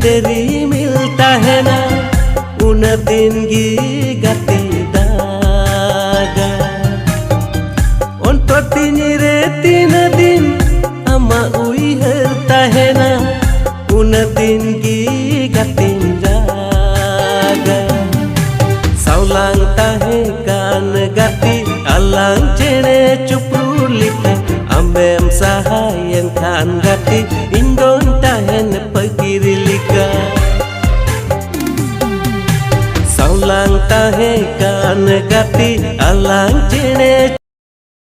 तेरी मिलता है ना उन दिन गी गति दागा उनको तिनिरे तीन दिन अमा उइहरता है ना उन दिन गी गति दागा साउलांग ताहे कान गति alang cene cupru lite ambem sahayan kan gati indon tahen pagirilika saulang tahe kan gati alang cene